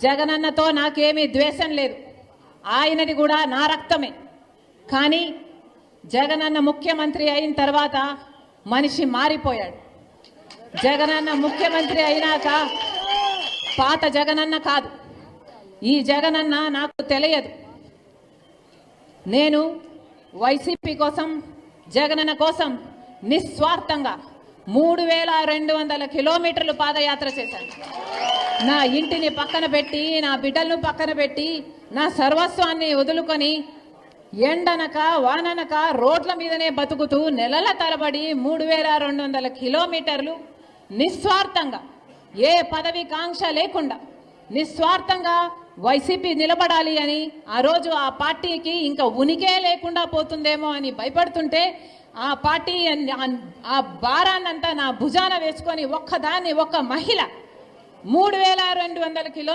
జగనన్నతో నాకేమీ ద్వేషం లేదు, ఆయనది కూడా నా రక్తమే. కానీ జగనన్న ముఖ్యమంత్రి అయిన తర్వాత మనిషి మారిపోయాడు. జగనన్న ముఖ్యమంత్రి అయినాక పాత జగనన్న కాదు, ఈ జగనన్న నాకు తెలియదు. నేను వైసీపీ కోసం, జగనన్న కోసం నిస్వార్థంగా 3200 కిలోమీటర్లు పాదయాత్ర చేశాను. నా ఇంటిని పక్కన పెట్టి, నా బిడ్డలను పక్కన పెట్టి, నా సర్వస్వాన్ని వదులుకొని ఎండనక వాననక రోడ్ల మీదనే బతుకుతూ నెలల తరబడి 3200 కిలోమీటర్లు నిస్వార్థంగా, ఏ పదవి కాంక్ష లేకుండా నిస్వార్థంగా వైసీపీ నిలబడాలి అని, ఆ రోజు ఆ పార్టీకి ఇంకా ఉనికే లేకుండా పోతుందేమో అని భయపడుతుంటే, ఆ పార్టీ ఆ భారాన్నంతా నా భుజాన వేసుకొని ఒక్క మహిళ 3200